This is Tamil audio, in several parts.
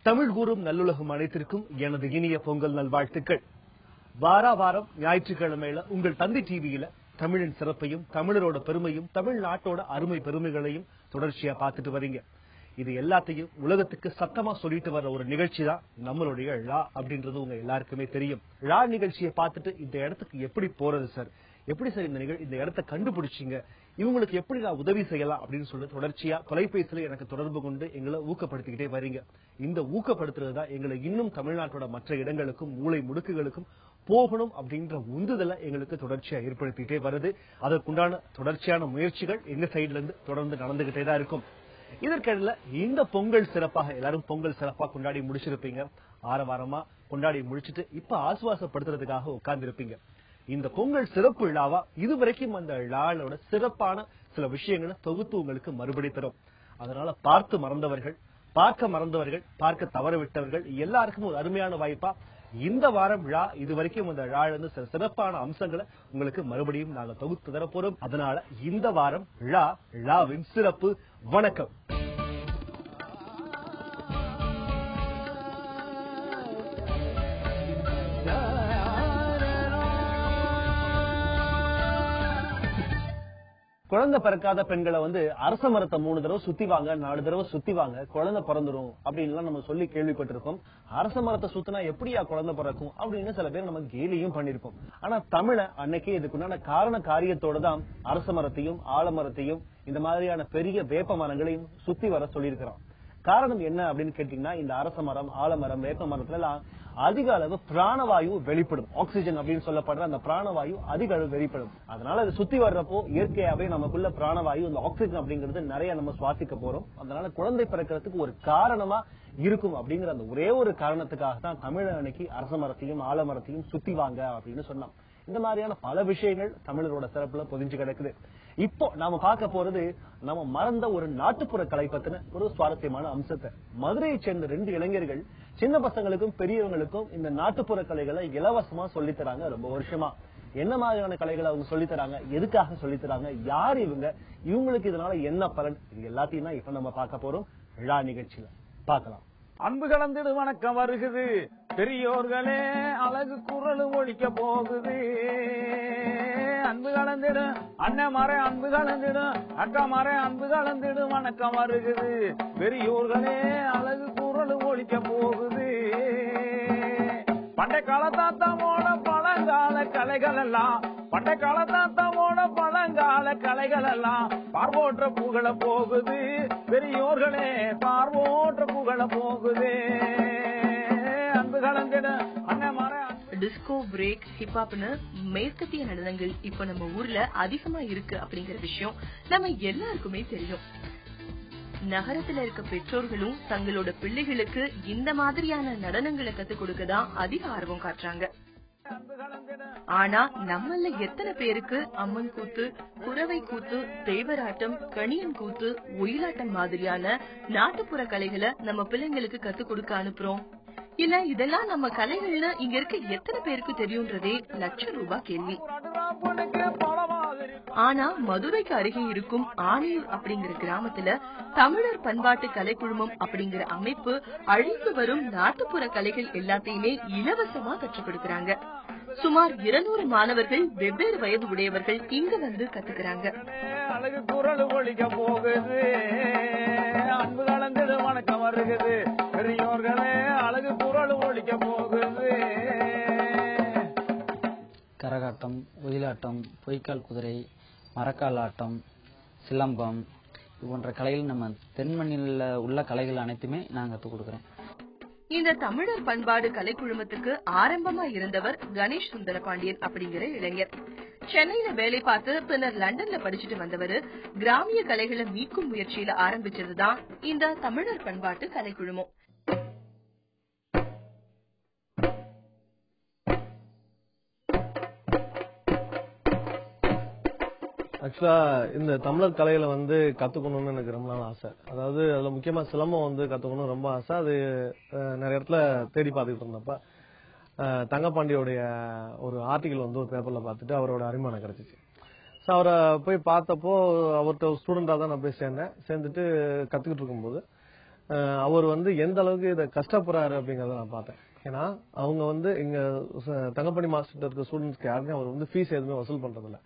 தமிழ் கூறும் நல்லுலகம் அனைத்திற்கும் எனது இனிய பொங்கல் நல்வாழ்த்துக்கள். வாரம் ஞாயிற்றுக்கிழமையில உங்கள் தந்தி டிவியில தமிழின் சிறப்பையும் தமிழரோட பெருமையும் தமிழ்நாட்டோட அருமை பெருமைகளையும் தொடர்ச்சியா பார்த்துட்டு வரீங்க. இது எல்லாத்தையும் உலகத்துக்கு சத்தமா சொல்லிட்டு வர்ற ஒரு நிகழ்ச்சி தான் நம்மளுடைய ழா அப்படின்றது உங்க எல்லாருக்குமே தெரியும். ழா நிகழ்ச்சியை பார்த்துட்டு இந்த இடத்துக்கு எப்படி போறது சார், எப்படி சார் இந்த இடத்தை கண்டுபிடிச்சிங்க, இவங்களுக்கு எப்படி நான் உதவி செய்யலாம் அப்படின்னு சொல்லி தொடர்ச்சியா தொலைபேசியில எனக்கு தொடர்பு கொண்டு எங்களை ஊக்கப்படுத்திக்கிட்டே வரீங்க. இந்த ஊக்கப்படுத்துறதுதான் எங்களை இன்னும் தமிழ்நாட்டோட மற்ற இடங்களுக்கும் மூளை முடுக்குகளுக்கும் போகணும் அப்படின்ற உந்துதலை எங்களுக்கு தொடர்ச்சியா ஏற்படுத்திட்டே வருது. அதற்குண்டான தொடர்ச்சியான முயற்சிகள் எங்க சைட்ல இருந்து தொடர்ந்து நடந்துகிட்டே தான் இருக்கும். இதற்கிடையில இந்த பொங்கல் சிறப்பாக எல்லாரும் பொங்கல் சிறப்பாக கொண்டாடி முடிச்சிருப்பீங்க. வாரமா கொண்டாடி முடிச்சுட்டு இப்ப ஆசுவாசப்படுத்துறதுக்காக உட்கார்ந்து இருப்பீங்க. இந்த பொங்கல் சிறப்பு விழாவா இதுவரைக்கும் அந்த விழாவோட சிறப்பான சில விஷயங்களை தொகுத்து உங்களுக்கு மறுபடி தரும். அதனால பார்க்க மறந்தவர்கள் பார்க்க தவறவிட்டவர்கள் எல்லாருக்கும் ஒரு அருமையான வாய்ப்பா இந்த வாரம் விழா இதுவரைக்கும் அந்த விழா இருந்து சில சிறப்பான அம்சங்களை உங்களுக்கு மறுபடியும் நாங்க தொகுத்து தர போறோம். அதனால இந்த வாரம் விழாவின் சிறப்பு வணக்கம். குழந்தை பிறக்காத பெண்களை அரச மரத்தை 3 தடவை சுத்தி வாங்க, 4 தடவை சுத்தி வாங்க, குழந்தை பிறந்துரும் அப்படின்னு நம்ம சொல்லி கேள்விப்பட்டிருக்கோம். அரச மரத்தை சுத்தினா எப்படியா குழந்தை பிறக்கும் அப்படின்னு சில பேர் நம்ம கேலியும் பண்ணிருப்போம். ஆனா தமிழ அன்னைக்கு இதுக்குண்டான காரண காரியத்தோட தான் அரச மரத்தையும் ஆலமரத்தையும் இந்த மாதிரியான பெரிய வேப்ப மரங்களையும் சுத்தி வர சொல்லியிருக்கிறோம். காரணம் என்ன அப்படின்னு கேட்டீங்கன்னா, இந்த அரச மரம், ஆலமரம், வேப்ப மரத்துல எல்லாம் அதிக அளவு பிராணவாயு வெளிப்படும். ஆக்சிஜன் அப்படின்னு சொல்லப்படுற அந்த பிராணவாயு அதிக அளவு வெளிப்படும். அதனால அது சுத்தி வர்றப்போ இயற்கையாவே நமக்குள்ள பிராணவாயு, அந்த ஆக்சிஜன் அப்படிங்கிறது நிறைய நம்ம சுவாசிக்க போறோம். அதனால குழந்தை பிறக்கிறதுக்கு ஒரு காரணமா இருக்கும் அப்படிங்கிற அந்த ஒரே ஒரு காரணத்துக்காக தான் தமிழ் அன்னைக்கு அரச மரத்தையும் ஆலமரத்தையும் சுத்தி வாங்க அப்படின்னு சொன்னோம். இந்த மாதிரியான பல விஷயங்கள் தமிழரோட சிறப்புல பொதிஞ்சு கிடக்குது. இப்போ நாம பார்க்க போறது நம்ம மறந்த ஒரு நாட்டுப்புற கலை பத்தின ஒரு சுவாரஸ்யமான அம்சத்தை. மதுரையை சேர்ந்த 2 இளைஞர்கள் சின்ன பசங்களுக்கும் பெரியவங்களுக்கும் இந்த நாட்டுப்புற கலைகளை இலவசமா சொல்லித் தராங்க. ரொம்ப வருஷமா என்ன மாதிரியான கலைகளை அவங்க சொல்லித் தராங்க, எதுக்காக சொல்லித் தராங்க, யார் இவங்களுக்கு இதனால என்ன பலன், இது எல்லாத்தையும் தான் இப்ப நம்ம பார்க்க போறோம். விழா நிகழ்ச்சியில பார்க்கலாம். அன்பு கலந்துடு வணக்கம் வருகுது, பெரியோர்களே அழகு குரல் ஒழிக்க போகுது. அன்பு கலந்துடு அண்ணன் மறை, அன்பு கலந்துடு அக்கா மறை, அன்பு கலந்துடு வணக்கம் வருகுது, பெரியோர்களே அழகு குரல் ஒழிக்க போகுது. பண்டை காலத்தாத்தாவோட பழங்கால கலைகள் எல்லாம், பண்டை காலத்தாத்தாவோட பழங்கால கலைகள் எல்லாம் பார்வோற்ற புகழ போகுது, பெரியோர்களே பார்வோற்ற புகழ போகுது. அன்பு கலந்திட அண்ணன் மர டிஸ்கோ, பிரேக், ஹிப்ஹாப்னு மேற்கத்திய நடனங்கள் இப்ப நம்ம ஊர்ல அதிகமா இருக்கு அப்படிங்கிற விஷயம் நம்ம எல்லாருக்குமே தெரியும். நகரத்துல இருக்க பெற்றோர்களும் தங்களோட பிள்ளைகளுக்கு இந்த மாதிரியான நடனங்களை கத்துக் கொடுக்கதான் அதிக ஆர்வம் காட்டுறாங்க. ஆனா நம்மள எத்தனை பேருக்கு அம்மன் கூத்து, குறவை கூத்து, தேவராட்டம், கணியன் கூத்து, ஒயிலாட்டம் மாதிரியான நாட்டுப்புற கலைகளை நம்ம பிள்ளைங்களுக்கு கத்துக் கொடுக்க அனுப்புறோம்? இல்ல இதெல்லாம் நம்ம கலைகள்னு இங்க இருக்க எத்தனை பேருக்கு தெரியும்ன்றதே ₹1,00,000 கேள்வி. ஆனா மதுரைக்கு அருகே இருக்கும் ஆணையூர் அப்படிங்கிற கிராமத்துல தமிழர் பண்பாட்டு கலைக்குழுமம் அப்படிங்கிற அமைப்பு அழிந்து வரும் நாட்டுப்புற கலைகள் எல்லாத்தையுமே இலவசமா கற்றுக் கொடுக்கறாங்க. சுமார் 200 மாணவர்கள் வெவ்வேறு வயது உடையவர்கள் இங்க கத்துக்கிறாங்க. அழகு குரல் ஒழிக்க போகுது, அன்பு கலந்துடு வணக்கம் வருகுது, பெரியோர்களே அழகு குரல் ஒழிக்க போகுது. கரகாட்டம், ஒயிலாட்டம், பொய்க்கால் குதிரை, மரக்கால் ஆட்டம், சிலம்பம் போன்ற கலைகள் நம்ம தென்மண்ணில் உள்ள கலைகள் அனைத்துமே நான் கற்றுக் கொடுக்குறேன். இந்த தமிழர் பண்பாடு கலைக்குழுமத்துக்கு ஆரம்பமா இருந்தவர் கணேஷ் சுந்தரபாண்டியன் அப்படிங்கிற இளைஞர். சென்னையில வேலை பார்த்து பின்னர் லண்டன்ல படிச்சுட்டு வந்தவர் கிராமிய கலைகளை மீட்கும் முயற்சியில ஆரம்பிச்சதுதான் இந்த தமிழர் பண்பாட்டு கலைக்குழுமம். ஆக்சுவலா இந்த தமிழர் கலையில கத்துக்கணும்னு எனக்கு ரொம்ப நாள் ஆசை. அதாவது அதுல முக்கியமா சிலம்பம் கத்துக்கணும் ரொம்ப ஆசை. அது நிறைய இடத்துல தேடி பார்த்துக்கிட்டு இருந்தப்ப தங்கப்பாண்டியோடைய ஒரு ஆர்டிகல் ஒரு பேப்பர்ல பார்த்துட்டு அவரோட அறிமுகம் கிடைச்சிச்சு. ஸோ அவரை போய் பார்த்தப்போ அவர்கிட்ட ஸ்டூடெண்டா தான் நான் போய் சேர்ந்தேன். சேர்ந்துட்டு கத்துக்கிட்டு இருக்கும்போது அவர் வந்து எந்த அளவுக்கு இதை கஷ்டப்படுறாரு அப்படிங்கறத நான் பார்த்தேன். ஏன்னா அவங்க வந்து இங்க தங்கப்பணி மாஸ்டர் இருக்க ஸ்டூடெண்ட்ஸ்க்கு யாருமே அவர் வந்து ஃபீஸ் எதுவுமே வசூல் பண்றது இல்ல.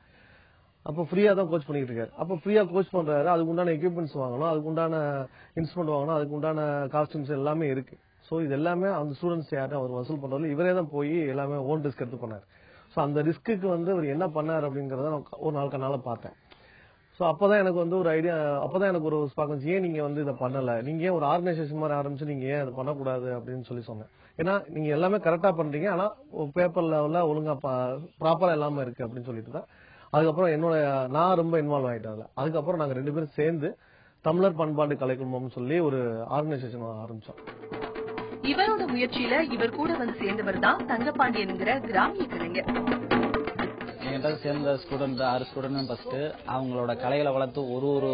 அப்போ ஃப்ரீயா தான் கோச் பண்ணிட்டு இருக்காரு. அப்போ ஃப்ரீயா கோச் பண்றாரு, அதுக்கு உண்டான எக்யூப்மெண்ட்ஸ் வாங்கணும், அதுக்கு உண்டான இன்ஸ்ட்ருமெண்ட் வாங்கணும், அதுக்கு உண்டான காஸ்டியூம்ஸ் எல்லாமே இருக்கு. சோ இது எல்லாமே அந்த ஸ்டூடெண்ட்ஸ் யாரும் அவர் வசூல் பண்றது, இவரே தான் போய் எல்லாமே ஓன் ரிஸ்க் எடுத்து பண்ணாரு. சோ அந்த ரிஸ்க்கு வந்து அவர் என்ன பண்ணாரு அப்படிங்கறத நான் ஒரு நாள் கண்ணால பார்த்தேன். சோ அப்பதான் எனக்கு வந்து ஒரு ஐடியா, அப்பதான் எனக்கு ஒரு பாக்கணும், ஏன் நீங்க வந்து இதை பண்ணல, நீங்க ஏன் ஒரு ஆர்கனைசேஷன் மாதிரி ஆரம்பிச்சு நீங்க ஏன் அதை பண்ணக்கூடாது அப்படின்னு சொல்லி சொன்னேன். ஏன்னா நீங்க எல்லாமே கரெக்டா பண்றீங்க, ஆனா பேப்பர் லெவல்ல ஒழுங்கா ப்ராப்பரா எல்லாமே இருக்கு அப்படின்னு சொல்லிட்டு தான் அதுக்கப்புறம் நான் ரொம்ப இன்வால்வ் ஆயிட்டேன். அதுக்கப்புறம் நாங்க 2 பேரும் சேர்ந்து தமிழர் பண்பாட்டு கலைக்குழுமம் சொல்லி ஒரு ஆர்கனைசேஷன் ஆரம்பிச்சோம். இவரோட முயற்சியில இவர் கூட வந்து சேர்ந்தவர் தான் தங்கப்பாண்டியன்ங்கிற கிராமிய கலைஞர். என்கிட்ட சேர்ந்த ஸ்டூடெண்ட் 6 ஸ்டூடெண்ட் ஃபர்ஸ்ட் அவங்களோட கலைகளை வளர்த்து ஒரு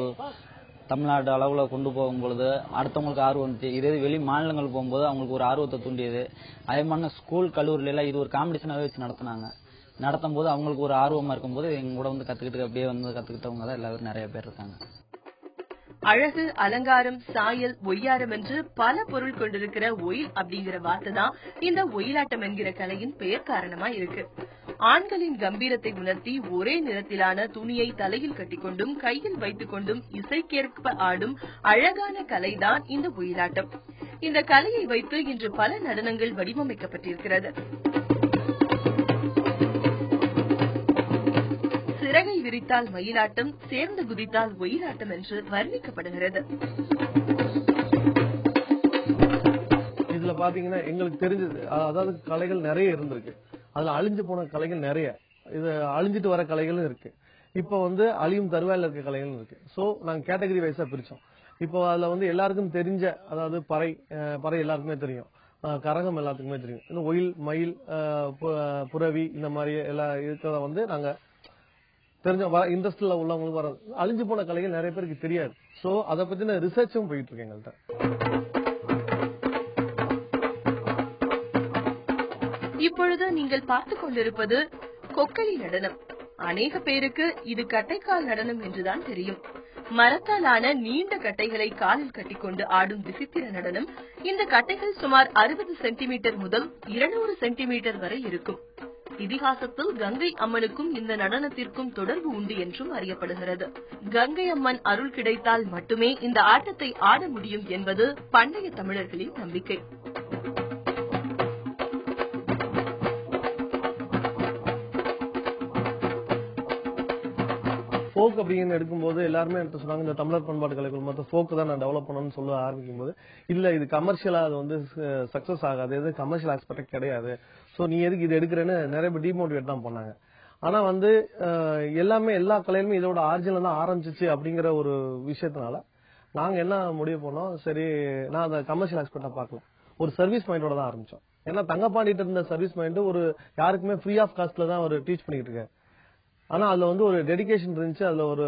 தமிழ்நாடு அளவுல கொண்டு போகும் பொழுது அடுத்தவங்களுக்கு ஆர்வம் வந்துச்சு. இதே வெளி மாநிலங்கள் போகும்போது அவங்களுக்கு ஒரு ஆர்வத்தை தூண்டியது. அதே மாதிரி ஸ்கூல் கல்லூரில எல்லாம் இது ஒரு காம்படிஷனாவே வச்சு நடத்தும் போது அவங்களுக்கு ஒரு ஆர்வமா இருக்கும்போது எங்க கூட வந்து கத்துக்கிட்டு அப்படியே வந்து கத்துக்கிட்டவங்க தான் எல்லாரும் நிறைய பேர் இருக்காங்க. அழகு, அலங்காரம், சாயல், ஒய்யாரம் என்று பல பொருள் கொண்டிருக்கிற ஒயில் அப்படிங்கிற வார்த்தை தான் இந்த ஒயிலாட்டம் என்கிற கலையின் பெயர் காரணமா இருக்கு. ஆண்களின் கம்பீரத்தை உணர்த்தி ஒரே நிறத்திலான துணியை தலையில் கட்டிக்கொண்டும் கையில் வைத்துக் கொண்டும் இசைக்கேற்ப ஆடும் அழகான கலைதான் இந்த ஒயிலாட்டம். இந்த கலையை வைத்து இன்று பல நடனங்கள் வடிவமைக்கப்பட்டிருக்கிறது. சிறகை விரித்தால் மயிலாட்டம், சேர்ந்து குதித்தால் ஒயிலாட்டம் என்று வர்ணிக்கப்படுகிறது. இதுல பாத்தீங்கன்னா எங்களுக்கு தெரிஞ்சது, அதாவது கலைகள் நிறைய இருந்திருக்கு. அதுல அழிஞ்சு போன கலைகள் நிறைய, இது அழிஞ்சிட்டு வர கலைகளும் இருக்கு. இப்ப வந்து அழியும் தருவாயில இருக்க கலைகளும் இருக்கு. சோ நாங்க கேட்டகரி வைஸா பிரிச்சோம். இப்போ அதுல வந்து எல்லாருக்கும் தெரிஞ்ச, அதாவது பறை எல்லாருக்குமே தெரியும், கரகம் எல்லாத்துக்குமே தெரியும். இந்த ஒயில், மயில், புறவி இந்த மாதிரி எல்லா இருக்கிறத வந்து நாங்க தெரிஞ்ச இண்டஸ்ட்ரியில உள்ளவங்களுக்கு வர அழிஞ்சு போன கலைகள் நிறைய பேருக்கு தெரியாது. சோ அதை பத்தின ரிசர்ச்சும் போயிட்டு இருக்கு எங்கள்கிட்ட. இப்பொழுது நீங்கள் பார்த்துக் கொண்டிருப்பது கொக்கலி நடனம். அநேக பேருக்கு இது கட்டைக்கால் நடனம் என்றுதான் தெரியும். மரத்தாலான நீண்ட கட்டைகளை காலில் கட்டிக்கொண்டு ஆடும் விசித்திர நடனம். இந்த கட்டைகள் சுமார் 60 சென்டிமீட்டர் முதல் 200 சென்டிமீட்டர் வரை இருக்கும். இதிகாசத்தில் கங்கை அம்மனுக்கும் இந்த நடனத்திற்கும் தொடர்பு உண்டு என்றும் அறியப்படுகிறது. கங்கை அம்மன் அருள் கிடைத்தால் மட்டுமே இந்த ஆட்டத்தை ஆட முடியும் என்பது பண்டைய தமிழர்களின் நம்பிக்கை. ஃபோக் அப்படின்னு எடுக்கும்போது எல்லாருமே எடுத்து சொன்னாங்க, இந்த தமிழர் பண்பாட்டு கலைக்குழு மொத்தம் ஃபோக் தான் நான் டெவலப் பண்ணணும்னு சொல்ல ஆரம்பிக்கும் போது, இல்ல இது கமர்ஷியலா அது வந்து சக்சஸ் ஆகாது, இது கமர்ஷியல் ஆஸ்பெக்ட் கிடையாது, சோ நீ எதுக்கு இது எடுக்கிறேன்னு நிறைய பேர் டிமோட்டிவேட் தான் பண்ணாங்க. ஆனா வந்து எல்லா கலையிலுமே இதோட ஆரிஜினல் தான் ஆரம்பிச்சிச்சு அப்படிங்கிற ஒரு விஷயத்தினால நாங்க என்ன முடிவு பண்ணோம், சரி நான் அந்த கமர்ஷியல் ஆஸ்பெக்டா பார்க்கல, ஒரு சர்வீஸ் மைண்டோட தான் ஆரம்பிச்சோம். ஏன்னா தங்கப்பாண்டிட்டு இருந்த சர்வீஸ் மைண்ட் ஒரு யாருக்குமே ஃப்ரீ ஆஃப் காஸ்ட்ல தான் ஒரு டீச் பண்ணிட்டு இருக்காரு. ஆனா அதுல வந்து ஒரு டெடிகேஷன் இருந்துச்சு, அதுல ஒரு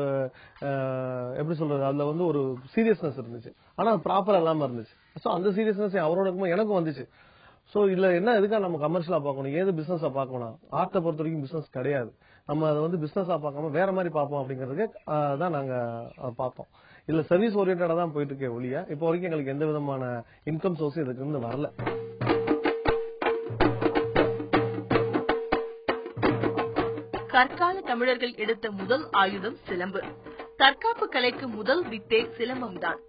எப்படி சொல்றது, அதுல வந்து ஒரு சீரியஸ்னஸ் இருந்துச்சு. ஆனா ப்ராப்பரா இல்லாம இருந்துச்சு. சோ அந்த சீரியஸ்னஸ் அவரோட இருக்கும்போது எனக்கும் வந்துச்சு. சோ இதுல என்ன எதுக்கா நம்ம கமர்ஷியலா பார்க்கணும், ஏது பிசினஸா பார்க்கணும், ஆர்ட்டை பொறுத்த வரைக்கும் பிசினஸ் கிடையாது, நம்ம அதை வந்து பிசினஸா பார்க்காம வேற மாதிரி பார்ப்போம் அப்படிங்கறதுக்கு தான் நாங்க பார்த்தோம். இதுல சர்வீஸ் ஓரியன்டா தான் போயிட்டு இருக்கே ஒழிய இப்போ வரைக்கும் எங்களுக்கு எந்த விதமான இன்கம் சோர்ஸ் இதுக்கு இருந்து வரல. கற்கால தமிழர்கள் எடுத்த முதல் ஆயுதம் சிலம்பு. தற்காப்பு கலைக்கு முதல் வித்தே சிலம்பம்தான்.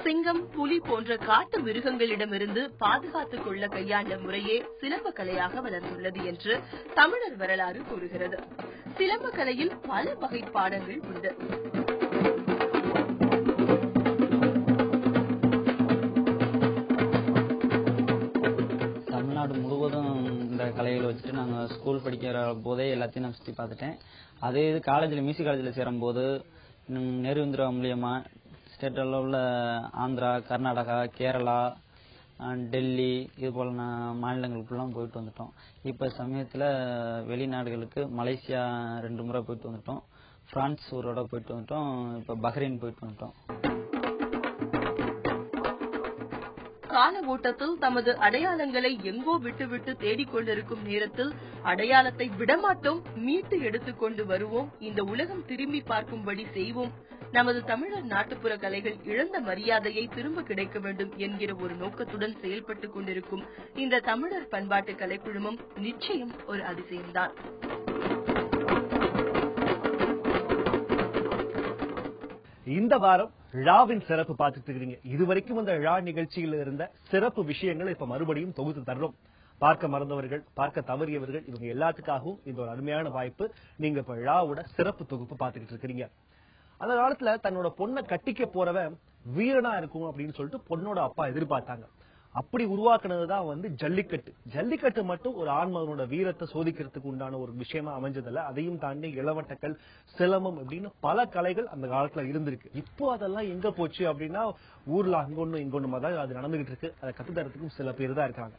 சிங்கம், புலி போன்ற காட்டு மிருகங்களிடமிருந்து பாதுகாத்துக் கொள்ள கையாண்ட முறையே சிலம்ப கலையாக வளர்ந்துள்ளது என்று தமிழர் வரலாறு கூறுகிறது. சிலம்ப கலையில் பல வகைப்பாடங்கள் உண்டு. தமிழ்நாடு முழுவதும் இந்த கலைகளை வச்சுட்டு நாங்கள் ஸ்கூல் படிக்கிற போதே எல்லாத்தையும் நான் சுற்றி பார்த்துட்டேன். அதே இது காலேஜில் மியூசிக் காலேஜில் சேரும்போது நேருந்திரா மூலியமா ஸ்டேட் அளவில் ஆந்திரா, கர்நாடகா, கேரளா, டெல்லி இது போல மாநிலங்களுக்குலாம் போயிட்டு வந்துட்டோம். இப்போ சமயத்தில் வெளிநாடுகளுக்கு மலேசியா 2 முறை போயிட்டு வந்துட்டோம், பிரான்ஸ் ஒரு தடவை போயிட்டு வந்துட்டோம், இப்போ பஹ்ரைன் போயிட்டு வந்துட்டோம். கால ஓட்டத்தில் தமது அடையாளங்களை எங்கோ விட்டுவிட்டு தேடிக்கொண்டிருக்கும் நேரத்தில் அடையாளத்தை விடமாட்டோம், மீட்டு எடுத்துக்கொண்டு வருவோம், இந்த உலகம் திரும்பி பார்க்கும்படி செய்வோம், நமது தமிழர் நாட்டுப்புற கலைகள் இழந்த மரியாதையை திரும்ப கிடைக்க வேண்டும் என்கிற ஒரு நோக்கத்துடன் செயல்பட்டுக் கொண்டிருக்கும் இந்த தமிழர் பண்பாட்டு கலைக்குழுமம் நிச்சயம் ஒரு அதிசயம்தான். இந்த வாரம் ழாவின் சிறப்பு பார்த்துட்டு இருக்கீங்க. இதுவரைக்கும் அந்த ழா நிகழ்ச்சியில் இருந்த சிறப்பு விஷயங்களை இப்ப மறுபடியும் தொகுத்து தர்றோம். பார்க்க மறந்தவர்கள், பார்க்க தவறியவர்கள், இவங்க எல்லாத்துக்காகவும் இந்த ஒரு அருமையான வாய்ப்பு. நீங்க இப்ப ழாவோட சிறப்பு தொகுப்பு பார்த்துக்கிட்டு இருக்கிறீங்க. அந்த காலத்துல தன்னோட பொண்ணை கட்டிக்க போறவன் வீரனா இருக்கும் அப்படின்னு சொல்லிட்டு பொண்ணோட அப்பா எதிர்பார்த்தாங்க. அப்படி உருவாக்குனதுதான் வந்து ஜல்லிக்கட்டு. ஜல்லிக்கட்டு மட்டும் ஒரு ஆண்மகனோட வீரத்தை சோதிக்கிறதுக்கு உண்டான ஒரு விஷயமா அமைஞ்சதில்ல. அதையும் தாண்டி இளவட்டங்கள், சிலம்பம் அப்படின்னு பல கலைகள் அந்த காலத்துல இருந்திருக்கு. இப்போ அதெல்லாம் எங்க போச்சு அப்படின்னா ஊர்ல அங்கொன்னு இங்கொன்னுமா தான் அது நடந்துகிட்டு இருக்கு. அதை கத்துத்தரத்துக்கும் சில பேர் தான் இருக்காங்க.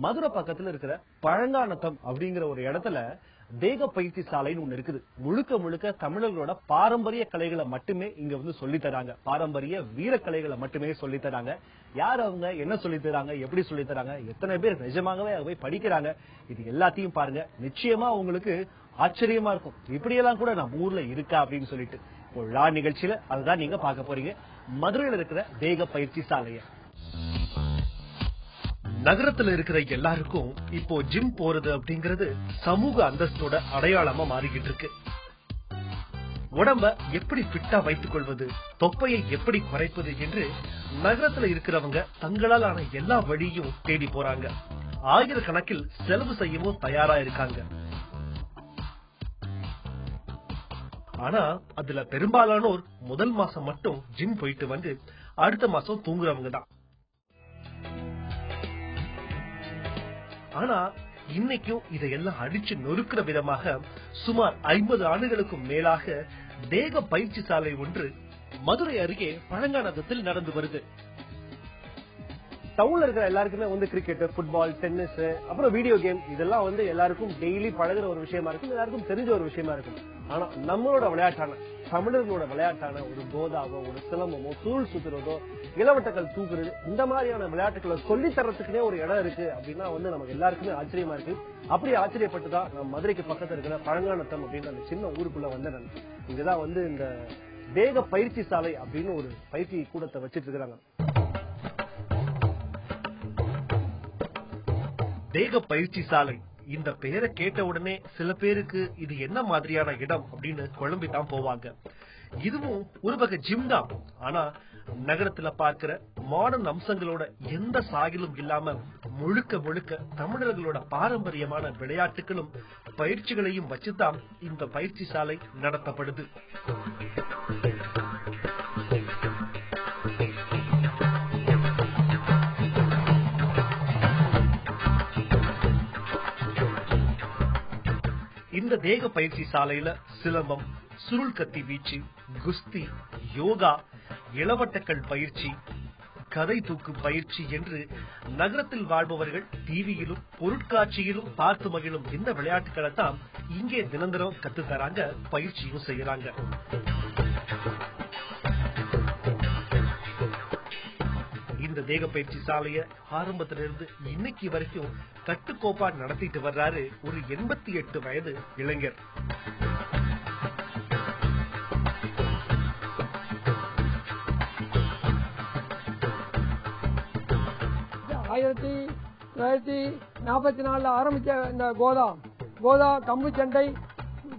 மதுரை பக்கத்துல இருக்கிற பழங்கானத்தம் அப்படிங்கிற ஒரு இடத்துல தேக பயிற்சி சாலைன்னு ஒண்ணு இருக்குது. முழுக்க முழுக்க தமிழர்களோட பாரம்பரிய கலைகளை மட்டுமே இங்க வந்து சொல்லி தராங்க. பாரம்பரிய வீர கலைகளை மட்டுமே சொல்லி தராங்க. யார் அவங்க, என்ன சொல்லி தராங்க, எப்படி சொல்லி தராங்க, எத்தனை பேர் நிஜமாகவே போய் படிக்கிறாங்க, இது எல்லாத்தையும் பாருங்க. நிச்சயமா உங்களுக்கு ஆச்சரியமா இருக்கும். இப்படியெல்லாம் கூட நம்ம ஊர்ல இருக்கா அப்படின்னு சொல்லிட்டு ழா நிகழ்ச்சியில அதுதான் நீங்க பார்க்க போறீங்க. மதுரையில இருக்கிற தேக பயிற்சி சாலைய. நகரத்துல இருக்கிற எல்லாருக்கும் இப்போ ஜிம் போறது அப்படிங்கறது சமூக அந்தஸ்தோட அடையாளமா மாறிக்கிட்டு இருக்கு. உடம்ப எப்படி ஃபிட்டா வைத்துக் கொள்வது, தொப்பையை எப்படி குறைப்பது என்று நகரத்துல இருக்கிறவங்க தங்களால் ஆன எல்லா வழியும் தேடி போறாங்க. ஆயிரக்கணக்கில் செலவு செய்யவும் தயாரா இருக்காங்க. ஆனா அதுல பெரும்பாலானோர் முதல் மாசம் மட்டும் ஜிம் போயிட்டு வந்து அடுத்த மாசம் தூங்குறவங்க தான். ஆனா இன்னைக்கும் இதையெல்லாம் அடிச்சு நொறுக்கிற விதமாக சுமார் 50 ஆண்டுகளுக்கும் மேலாக தேக பயிற்சி சாலை ஒன்று மதுரை அருகே பழங்கானத்தில் நடந்து வருது. டவுன்ல இருக்கிற எல்லாருக்குமே வந்து கிரிக்கெட், ஃபுட்பால், டென்னிஸ், அப்புறம் வீடியோ கேம் இதெல்லாம் வந்து எல்லாருக்கும் டெய்லி பழகுற ஒரு விஷயமா இருக்கும், எல்லாருக்கும் தெரிஞ்ச ஒரு விஷயமா இருக்கும். ஆனா நம்மளோட விளையாட்டான, தமிழர்களோட விளையாட்டான ஒரு கோதாவோ, ஒரு சிலம்பமோ, தூள் சுத்துறதோ, இளவட்டங்கள் தூக்குறது, இந்த மாதிரியான விளையாட்டுகளை சொல்லி தரத்துக்குனே ஒரு இடம் இருக்கு அப்படின்னா வந்து நமக்கு எல்லாருக்குமே ஆச்சரியமா இருக்கு. அப்படி ஆச்சரியப்பட்டுதான் நம்ம மதுரைக்கு பக்கத்துல இருக்கிற பழங்கானத்தம் அப்படின்னு அந்த சின்ன ஊருக்குள்ள வந்து நான் இங்கதான் வந்து இந்த தேக பயிற்சி சாலை அப்படின்னு ஒரு பயிற்சி கூடத்தை வச்சிட்டு இருக்கிறாங்க. தேக பயிற்சி சாலை இந்த பெயரை கேட்ட உடனே சில பேருக்கு இது என்ன மாதிரியான இடம் அப்படின்னு குழம்பிதான் போவாங்க. இதுவும் ஒரு வகை ஜிம் தான். ஆனா நகரத்துல பார்க்கிற மாடர்ன் அம்சங்களோட எந்த சாகிலும் இல்லாம முழுக்க முழுக்க தமிழர்களோட பாரம்பரியமான விளையாட்டுகளும் பயிற்சிகளையும் வச்சுதான் இந்த பயிற்சி சாலை நடத்தப்படுது. இந்த தேக பயிற்சி சாலையில சிலம்பம், சுருள் கத்தி வீச்சு, குஸ்தி, யோகா, இளவட்டக்கள் பயிற்சி, கதை தூக்கு பயிற்சி என்று நகரத்தில் வாழ்பவர்கள் டிவியிலும் பொருட்காட்சியிலும் பார்த்து மகிழும் இந்த விளையாட்டுகளை தான் இங்கே தினந்தரம் கத்து தராங்க, பயிற்சியும் செய்யறாங்க. இந்த தேக பயிற்சி சாலைய ஆரம்பத்திலிருந்து இன்னைக்கு வரைக்கும் கட்டுக்கோப்பா நடத்திட்டு வர்றாரு ஒரு 88 வயது இளைஞர். ஆயிரத்தி 1944 ஆரம்பிச்ச இந்த கோதா கம்பு சண்டை,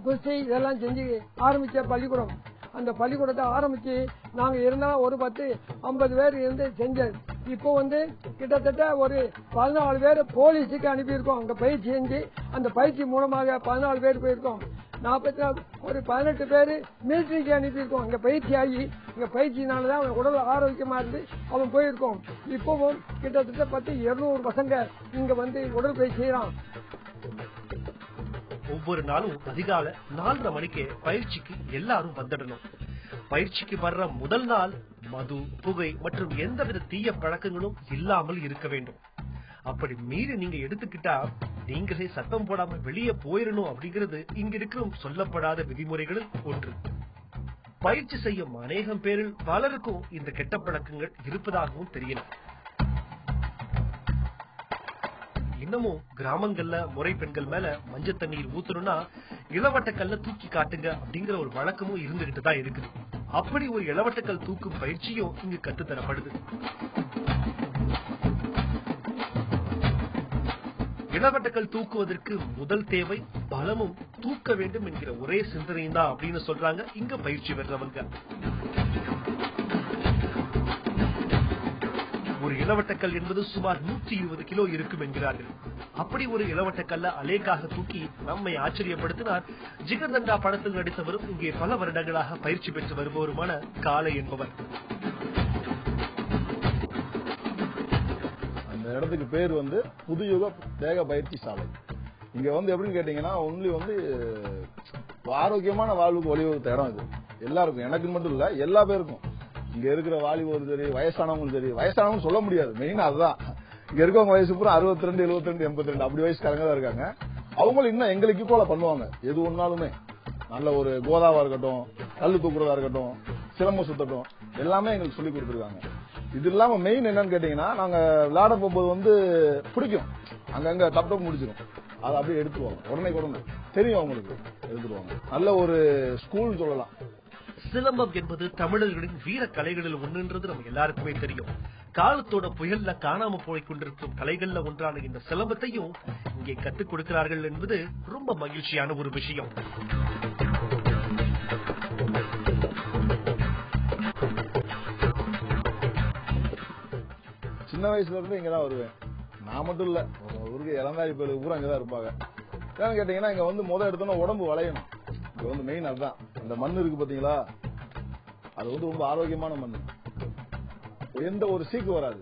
குஸ்தி இதெல்லாம் செஞ்சு ஆரம்பிச்ச பள்ளிக்கூடம். அந்த பள்ளிக்கூடத்தை ஆரம்பிச்சு நாங்க இருந்தாலும் ஒரு 10-50 பேர் இருந்து செஞ்சது. இப்போ வந்து கிட்டத்தட்ட ஒரு 14 பேர் போலீஸுக்கு அனுப்பியிருக்கோம். அங்க பயிற்சி செஞ்சு அந்த பயிற்சி மூலமாக 14 பேர் போயிருக்கோம். 44 ஒரு 18 பேர் மிலிட்டரிக்கு அனுப்பியிருக்கோம். அங்க பயிற்சி ஆகி இங்க பயிற்சினாலதான் அவன் உடல் ஆரோக்கியமா இருந்து அவன் போயிருக்கோம். இப்பவும் கிட்டத்தட்ட 200 பசங்க இங்க வந்து உடற்பயிற்சி செய்யறான். ஒவ்வொரு நாளும் அதிகாலை 4:30 மணிக்கு பயிற்சிக்கு எல்லாரும் வந்துடணும். பயிற்சிக்கு வர்ற முதல் நாள் மது, புகை மற்றும் எந்தவித தீய பழக்கங்களும் இல்லாமல் இருக்க வேண்டும். அப்படி மீறி நீங்க எடுத்துக்கிட்டா நீங்களே சத்தம் போடாம வெளியே போயிடணும் அப்படிங்கிறது இங்க இருக்கிற சொல்லப்படாத விதிமுறைகளில் ஒன்று. பயிற்சி செய்யும் அநேகம் பேரில் பலருக்கும் இந்த கெட்ட பழக்கங்கள் இருப்பதாகவும் தெரியல. இன்னமும் கிராமங்கள்ல முறை பெண்கள் மேல மஞ்சள் தண்ணீர் ஊத்தணும்னா இளவட்டக்கல்ல தூக்கி காட்டுங்க அப்படிங்கிற ஒரு வழக்கமும் இருந்துகிட்டு தான் இருக்குது. அப்படி ஒரு இளவட்டக்கல் தூக்கும் பயிற்சியும் இங்கு கற்றுத்தரப்படுது. இளவட்டக்கல் தூக்குவதற்கு முதல் தேவை பலமும் தூக்க வேண்டும் என்கிற ஒரே சிந்தனையும் தான் அப்படின்னு சொல்றாங்க இங்க பயிற்சி பெற்றவங்க. ஒரு இளவட்டக்கல் என்பது சுமார் 120 கிலோ இருக்கும் என்கிறார்கள். அப்படி ஒரு இளவட்டக்கல்ல அலேக்காக தூக்கி நம்மை ஆச்சரியப்படுத்தினார் ஜிகர்தண்டா படத்தில் நடித்தவரும் இங்கே பல வருடங்களாக பயிற்சி பெற்று வருபவருமான காளை என்பவர். அந்த இடத்துக்கு பேர் வந்து புதுயுக தேக பயிற்சி சாலை. இங்க வந்து எப்படின்னு கேட்டீங்கன்னா ஒன்லி வந்து ஆரோக்கியமான வாழ்வுக்கு வழிவகுத்த இடம் இது. எல்லாருக்கும், எனக்கு மட்டும் இல்ல, எல்லா பேருக்கும். இங்க இருக்கிற வாலிபர் சரி, வயசானவங்களும் சரி, வயசானவங்க சொல்ல முடியாது, மெயின் அதுதான். இங்க இருக்கவங்க வயசு பூரா 62, 72, 82 அப்படி வயசுக்காரங்க தான் இருக்காங்க. அவங்களும் இன்னும் எங்களுக்கு போல பண்ணுவாங்க. எது ஒன்னாலுமே நல்ல ஒரு கோதாவா இருக்கட்டும், கல்லு தூக்குறதா இருக்கட்டும், சிலம்பம் சுத்தட்டும், எல்லாமே எங்களுக்கு சொல்லி கொடுத்துருக்காங்க. இது இல்லாம மெயின் என்னன்னு கேட்டீங்கன்னா, நாங்க விளையாட போகும்போது வந்து பிடிக்கும், அங்கங்க டப் முடிச்சிடும், அதை அப்படியே எடுத்துருவாங்க உடனே தெரியும் அவங்களுக்கு, எடுத்துருவாங்க. நல்ல ஒரு ஸ்கூல் சொல்லலாம். சிலம்பம் என்பது தமிழர்களின் வீர கலைகளில் ஒன்றுன்றது நம்ம எல்லாருக்குமே தெரியும். காலத்தோட புயல்ல காணாம போய் கொண்டிருக்கும் கலைகள்ல ஒன்றான இந்த சிலம்பத்தையும் இங்கே கற்றுக் கொடுக்கிறார்கள் என்பது ரொம்ப மகிழ்ச்சியான ஒரு விஷயம். சின்ன வயசுல இருந்து இங்கதான் வருவேன். நான் மட்டும் இல்ல, ஊருக்கு இளந்தாரி பேரு பூரா அங்கதான் இருப்பாங்க. ஏன்னு கேட்டீங்கன்னா, இங்க வந்து முதல் எடுத்தோன்னா உடம்பு வளையணும். இங்க வந்து மெயின் அதுதான். அந்த மண் இருக்கு பாத்தீங்களா, அது வந்து ரொம்ப ஆரோக்கியமான மண். எந்த ஒரு சீக்கு வராது,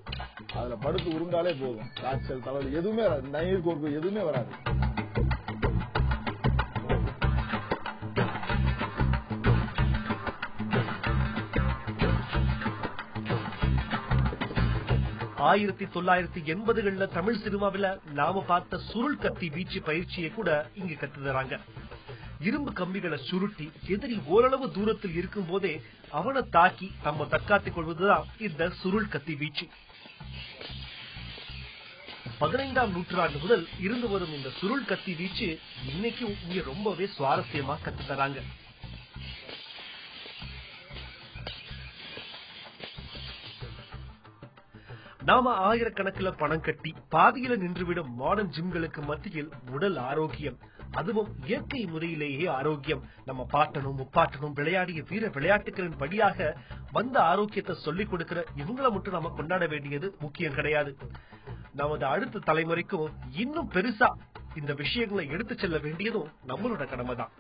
அதுல படுத்து உருண்டாலே போதும். காய்ச்சல், தலைவலி எதுவுமே வராது, நீர் கோர்ப்பு எதுவுமே வராது. ஆயிரத்தி 1980களில் தமிழ் சினிமாவில நாம பார்த்த சுருள் கத்தி வீச்சு பயிற்சியை கூட இங்க கத்துதராங்க. இரும்பு கம்பிகளை சுருட்டி எதிரி ஓரளவு தூரத்தில் இருக்கும் போதே அவனை தாக்கி நம்ம தற்காத்துக் கொள்வதுதான் இந்த சுருள் கத்தி வீச்சு. 15ஆம் நூற்றாண்டு முதல் இருந்து வரும் இந்த சுருள் கத்தி வீச்சு இன்னைக்கும் இங்க ரொம்பவே சுவாரஸ்யமா கத்துதராங்க. நாம ஆயிரக்கணக்கில் பணம் கட்டி பாதியில நின்றுவிடும் மாடர்ன் ஜிம்களுக்கு மத்தியில் உடல் ஆரோக்கியம், அதுவும் இயற்கை முறையிலேயே ஆரோக்கியம், நம்ம பாட்டனும் முப்பாட்டனும் விளையாடிய வீர விளையாட்டுகளின் படியாக வந்த ஆரோக்கியத்தை சொல்லிக் கொடுக்கிற இவங்களை மட்டும் நாம கொண்டாட வேண்டியது முக்கியம் கிடையாது. நமது அடுத்த தலைமுறைக்கும் இன்னும் பெருசா இந்த விஷயங்களை எடுத்து செல்ல வேண்டியதும் நம்மளோட கடமை தான்.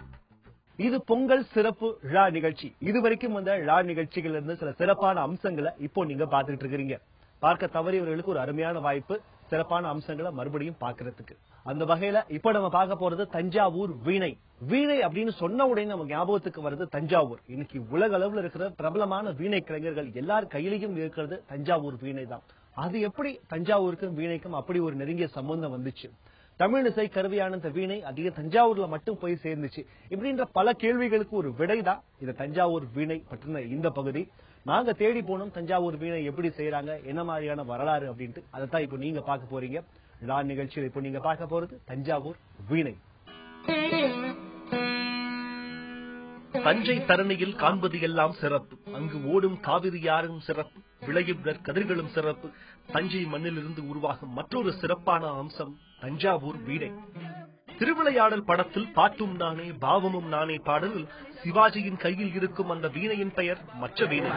இது பொங்கல் சிறப்பு விழா நிகழ்ச்சி. இதுவரைக்கும் வந்த விழா நிகழ்ச்சிகள் இருந்து சில சிறப்பான அம்சங்களை இப்போ நீங்க பாத்துட்டு இருக்கிறீங்க. பார்க்க தவறியவர்களுக்கு ஒரு அருமையான வாய்ப்பு சிறப்பான அம்சங்களை மறுபடியும் பாக்குறதுக்கு. அந்த வகையில இப்ப நம்ம பார்க்க போறது தஞ்சாவூர் வீணை. வீணை அப்படின்னு சொன்ன உடனே நம்ம ஞாபகத்துக்கு வருது தஞ்சாவூர். இன்னைக்கு உலக அளவுல இருக்கிற பிரபலமான வீணை கலைஞர்கள் எல்லார் கையிலையும் இருக்கிறது தஞ்சாவூர் வீணை தான். அது எப்படி தஞ்சாவூருக்கும் வீணைக்கும் அப்படி ஒரு நெருங்கிய சம்பந்தம் வந்துச்சு? தமிழ் இசை கருவியான இந்த வீணை அதிக தஞ்சாவூர்ல மட்டும் போய் சேர்ந்துச்சு இப்படின்ற பல கேள்விகளுக்கு ஒரு விடைதான் இந்த தஞ்சாவூர் வீணை பற்றின இந்த பகுதி. நாங்க தேடி போனோம் தஞ்சாவூர் வீணை எப்படி செய்யறாங்க, என்ன மாதிரியான வரலாறு அப்படின்ட்டு. அதைத்தான் இப்போ நீங்க பார்க்க போறீங்க. விழா நிகழ்ச்சியில் இப்போ நீங்க பார்க்க போறது தஞ்சாவூர் வீணை. தஞ்சை தரணியில் காண்பது எல்லாம் சிறப்பு, அங்கு ஓடும் காவிரியாரும் சிறப்பு, விளையும் கதிர்களும் சிறப்பு. தஞ்சை மண்ணிலிருந்து உருவாகும் மற்றொரு சிறப்பான அம்சம் தஞ்சாவூர் வீணை. திருவிளையாடல் படத்தில் பாட்டும் நானே பாவமும் நானே பாடலில் சிவாஜியின் கையில் இருக்கும் அந்த வீணையின் பெயர் மற்ற வீணை.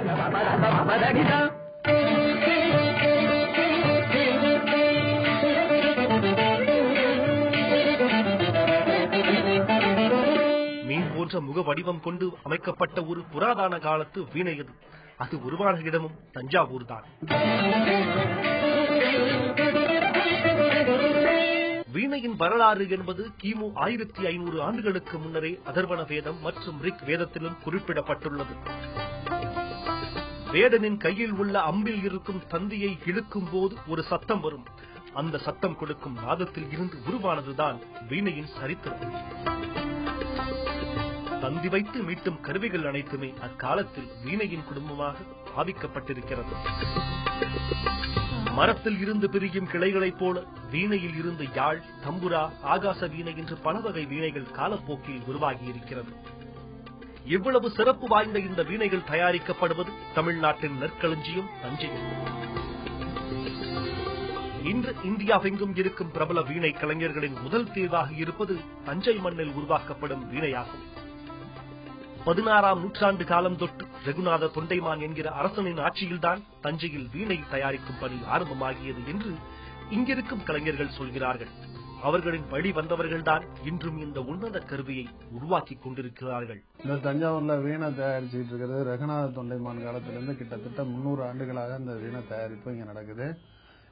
மீன் போன்ற முக வடிவம் கொண்டு அமைக்கப்பட்ட ஒரு புராதன காலத்து வீணை அது. அது உருவான இடமும் தஞ்சாவூர் தான். வீணையின் வரலாறு என்பது கிமு 1500 ஆண்டுகளுக்கு முன்னரே அதர்வண வேதம் மற்றும் ரிக் வேதத்திலும் குறிப்பிடப்பட்டுள்ளது. வேடனின் கையில் உள்ள அம்பில் இருக்கும் தந்தியை இழுக்கும் போது ஒரு சத்தம் வரும். அந்த சத்தம் கொடுக்கும் நாதத்தில் இருந்து உருவானதுதான் வீணையின் சரித்திரம். தந்தி வைத்து மீட்டும் கருவிகள் அனைத்துமே அக்காலத்தில் வீணையின் குடும்பமாக பாவிக்கப்பட்டிருக்கிறது. மரத்தில் இருந்து பிரியும் கிளைகளைப் போல வீணையில் இருந்து யாழ், தம்புரா, ஆகாச வீணை என்று பல வகை வீணைகள் காலப்போக்கில் உருவாகி இருக்கிறது. இவ்வளவு சிறப்பு வாய்ந்த இந்த வீணைகள் தயாரிக்கப்படுவது தமிழ்நாட்டின் நெற்களஞ்சியம் தஞ்சையில். இன்று இந்தியாவெங்கும் இருக்கும் பிரபல வீணை கலைஞர்களின் முதல் தேர்வாக இருப்பது தஞ்சை மண்ணில் உருவாக்கப்படும் வீணையாகும். 16ஆம் நூற்றாண்டு காலம் தொட்டு ரகுநாத தொண்டைமான் என்கிற அரசனின் ஆட்சியில்தான் தஞ்சையில் வீணை தயாரிக்கும் பணி ஆரம்பமாகியது என்று இங்கிருக்கும் கலைஞர்கள் சொல்கிறார்கள். அவர்களின் வழி வந்தவர்கள்தான் இன்றும் இந்த உன்னத கருவியை உருவாக்கி கொண்டிருக்கிறார்கள். இந்த தஞ்சாவூர்ல வீணை தயாரிச்சுட்டு இருக்கிறது ரகுநாத தொண்டைமான் காலத்திலிருந்து கிட்டத்தட்ட 300 ஆண்டுகளாக இந்த வீணை தயாரிப்பு இங்க நடக்குது.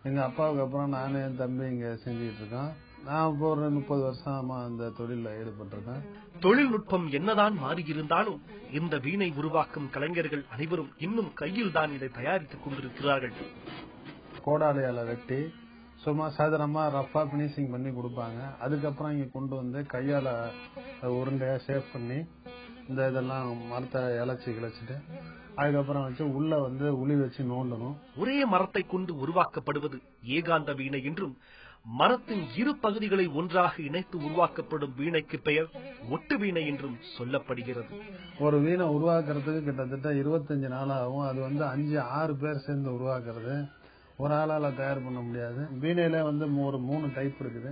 எங்க அப்பாவுக்கு அப்புறம் நானே என் தம்பி இங்க செஞ்சுட்டு இருக்கோம். நான் இப்போ ஒரு 30 வருஷமா அந்த தொழில ஈடுபட்டிருக்கேன். தொழில்நுட்பம் என்னதான் மாறியிருந்தாலும் இந்த வீணை உருவாக்கும் கலைஞர்கள் அனைவரும் இன்னும் கையில் தான் இதை தயாரித்துக் கொண்டிருக்கிறார்கள். கோடாலையால வெட்டி சும்மா சாதாரணமா ரஃபா பினிஷிங் பண்ணி கொடுப்பாங்க. அதுக்கப்புறம் இங்க கொண்டு வந்து கையால உருண்டையா ஷேப் பண்ணி இந்த இதெல்லாம் மரத்தை கிளச்சிட்டு அதுக்கப்புறம் வச்சு உள்ள வந்து உளி வச்சு நோண்டணும். ஒரே மரத்தை கொண்டு உருவாக்கப்படுவது ஏகாந்த வீணை என்றும், மரத்தின் இரு பகுதிகளை ஒன்றாக இணைத்து உருவாக்கப்படும் வீணைக்கு பெயர் ஒட்டு வீணை என்றும் சொல்லப்படுகிறது. ஒரு வீணை உருவாக்குறதுக்கு கிட்டத்தட்ட 25 நாள் ஆகும். அது வந்து 5-6 பேர் சேர்ந்து உருவாக்குறது. ஒரு ஆளால தயார் பண்ண முடியாது. வீணையில வந்து ஒரு 3 டைப் இருக்குது.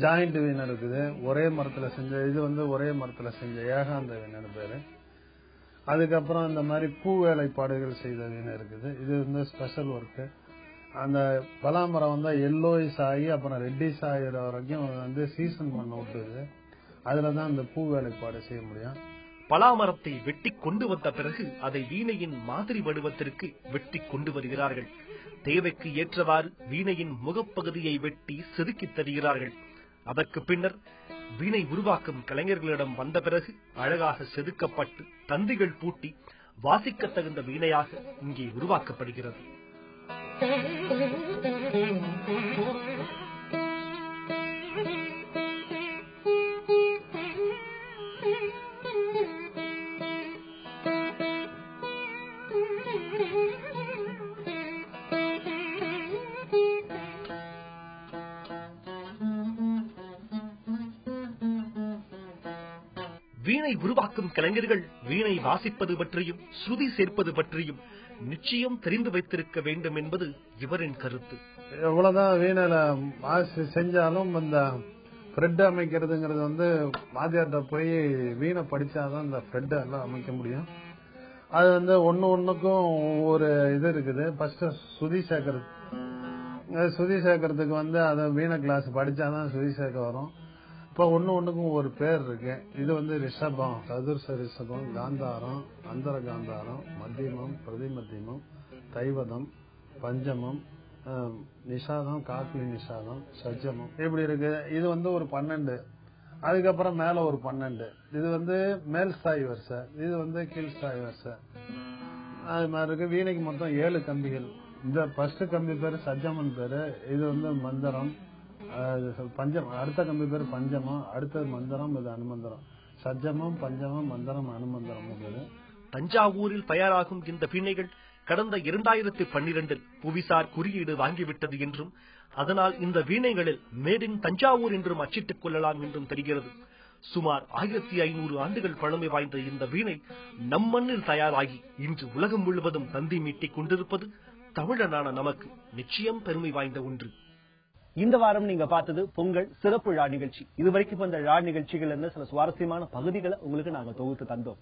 ஜாயிண்ட் வீணை இருக்குது, ஒரே மரத்துல செஞ்ச, இது வந்து ஒரே மரத்துல செஞ்ச ஏகாந்த வீணைன்னு பேரு. அதுக்கப்புறம் இந்த மாதிரி பூ வேலைப்பாடுகள் செய்த வீணை இருக்குது. இது வந்து ஸ்பெஷல் ஒர்க்கு. அந்த பலாமரம் வந்து எல்லோயிஸ் ஆகி அப்புறம் ரெட்டிஸ் ஆகிற வரைக்கும் வந்து சீசன் பண்ண விட்டுது. அதுலதான் இந்த பூ வேலைப்பாடு செய்ய முடியும். பலாமரத்தை வெட்டி கொண்டு வந்த பிறகு அதை வீணையின் மாதிரி வடிவத்திற்கு வெட்டி கொண்டு வருகிறார்கள். தேவைக்கு ஏற்றவாறு வீணையின் முகப்பகுதியை வெட்டி செதுக்கி தருகிறார்கள். அதற்கு பின்னர் வீணை உருவாக்கும் கலைஞர்களிடம் வந்த பிறகு அழகாக செதுக்கப்பட்டு தந்திகள் பூட்டி வாசிக்க தகுந்த வீணையாக இங்கே உருவாக்கப்படுகிறது. வீணை உருவாக்கும் கலைஞர்கள் வீணை வாசிப்பது பற்றியும் ஸ்ருதி சேர்ப்பது பற்றியும் நிச்சயம் தெரிந்து வைத்திருக்க வேண்டும் என்பது இவரின் கருத்து. எவ்வளவுதான் வீணையில செஞ்சாலும் இந்த ஃப்ரெட் அமைக்கிறதுங்கிறது வந்து வாத்தியார்ட்ட போய் வீணை படிச்சாதான் இந்த ஃப்ரெட் எல்லாம் அமைக்க முடியும். அது வந்து ஒண்ணுக்கும் ஒரு இது இருக்குது. ஃபர்ஸ்ட் சுதி சேர்க்கறது. சுதி சேர்க்கறதுக்கு வந்து அதை வீணை கிளாஸ் படிச்சாதான் சுதி சேர்க்க வரும். இப்ப ஒண்ணுக்கும் ஒரு பேர் இருக்கு. இது வந்து ரிஷபம், சதுர்ச ரிஷபம், காந்தாரம், அந்தர காந்தாரம், மத்தியமம், பிரதிமத்தியமம், தைவதம், பஞ்சமம், நிஷாதம், காக்லி நிஷாதம், சஜ்ஜமம், இப்படி இருக்கு. இது வந்து ஒரு 12. அதுக்கப்புறம் மேல ஒரு 12. இது வந்து மேல் ஸ்தாயி வரிசை, இது வந்து கீழ் ஸ்தாயி வரிசை. அது மாதிரி இருக்கு. வீணைக்கு மொத்தம் 7 கம்பிகள். இந்த ஃபர்ஸ்ட் கம்பி பேரு சஜ்ஜமன் பேரு. இது வந்து மந்திரம். பஞ்சம், அடுத்த கம்பி பேரு பஞ்சமம், அடுத்தது மந்திரம், இது அனுமந்திரம். சஜ்ஜமம், பஞ்சமம், மந்திரம், அனுமந்திரம் பேரு. தஞ்சாவூரில் தயாராகும் இந்த வீணைகள் கடந்த 2012 புவிசார் குறியீடு வாங்கிவிட்டது என்றும், அதனால் இந்த வீணைகளில் மேட் இன் தஞ்சாவூர் என்றும் அச்சிட்டுக் கொள்ளலாம் என்றும் தெரிகிறது. சுமார் 1500 ஆண்டுகள் பழமை வாய்ந்த இந்த வீணை நம் மண்ணில் தயாராகி இன்று உலகம் முழுவதும் தந்தி மீட்டிக் கொண்டிருப்பது தமிழனான நமக்கு நிச்சயம் பெருமை வாய்ந்த ஒன்று. இந்த வாரம் நீங்க பார்த்தது பொங்கல் சிறப்பு விழா நிகழ்ச்சி. இதுவரைக்கும் இந்த விழா நிகழ்ச்சிகள் இருந்து சில சுவாரஸ்யமான பகுதிகளை உங்களுக்கு நாங்க தொகுத்து தந்தோம்.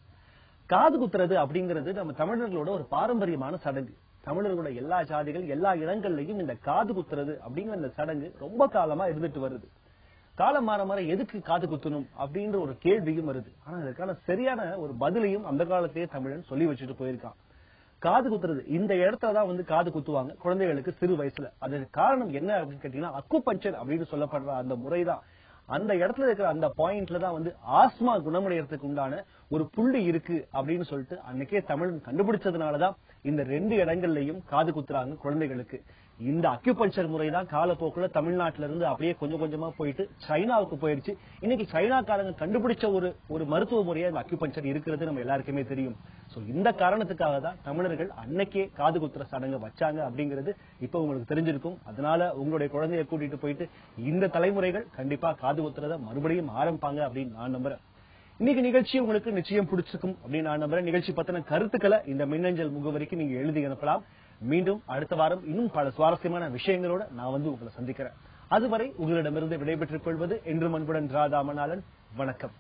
காது குத்துறது அப்படிங்கிறது நம்ம தமிழர்களோட ஒரு பாரம்பரியமான சடங்கு. தமிழர்களோட எல்லா ஜாதிகள் எல்லா இடங்கள்லயும் இந்த காது குத்துறது அப்படிங்கிற இந்த சடங்கு ரொம்ப காலமா இருந்துட்டு வருது. காலம் மாற மாற எதுக்கு காது குத்தணும் அப்படின்ற ஒரு கேள்வியும் வருது. ஆனா அதுக்கான சரியான ஒரு பதிலையும் அந்த காலத்திலேயே தமிழன் சொல்லி வச்சுட்டு போயிருக்கான். காது குத்துறது இந்த இடத்துலதான் வந்து காது குத்துவாங்க குழந்தைகளுக்கு சிறு வயசுல. அதுக்கு காரணம் என்ன அப்படின்னு கேட்டீங்கன்னா அக்குபஞ்சர் அப்படின்னு சொல்லப்படுற அந்த முறைதான். அந்த இடத்துல இருக்கிற அந்த பாயிண்ட்ல தான் வந்து ஆஸ்மா குணமடைறதுக்கு உண்டான ஒரு புள்ளி இருக்கு அப்படின்னு சொல்லிட்டு அன்னைக்கே தமிழன் கண்டுபிடிச்சதுனாலதான் இந்த 2 இடங்கள்லயும் காது குத்துறாங்க குழந்தைகளுக்கு. இந்த அக்யூபஞ்சர் முறைதான் காலப்போக்குல தமிழ்நாட்டில இருந்து அப்படியே கொஞ்சம் கொஞ்சமா போயிட்டு சைனாவுக்கு போயிடுச்சு. இன்னைக்கு சைனாக்காரங்க கண்டுபிடிச்ச ஒரு மருத்துவ முறையா இந்த அக்யூபஞ்சர் இருக்கிறது நம்ம எல்லாருக்குமே தெரியும். சோ இந்த காரணத்துக்காக தான் தமிழர்கள் அன்னைக்கே காது குத்துற சடங்கு வச்சாங்க அப்படிங்கிறது இப்ப உங்களுக்கு தெரிஞ்சிருக்கும். அதனால உங்களுடைய குழந்தைய கூட்டிட்டு போயிட்டு இந்த தலைமுறைகள் கண்டிப்பா காது குத்துறத மறுபடியும் ஆரம்பிப்பாங்க அப்படின்னு நான் நம்புறேன். இன்னைக்கு நிகழ்ச்சி உங்களுக்கு நிச்சயம் பிடிச்சிருக்கும் அப்படின்னு நான் நம்புறேன். நிகழ்ச்சி பத்தின கருத்துக்களை இந்த மின்னஞ்சல் முகவரிக்கு நீங்க எழுதி அனுப்பலாம். மீண்டும் அடுத்த வாரம் இன்னும் பல சுவாரஸ்யமான விஷயங்களோட நான் உங்களை சந்திக்கிறேன். அதுவரை உங்களிடமிருந்து விடைபெற்றுக் கொள்வது என்றும் அன்புடன் ராதாமநாதன். வணக்கம்.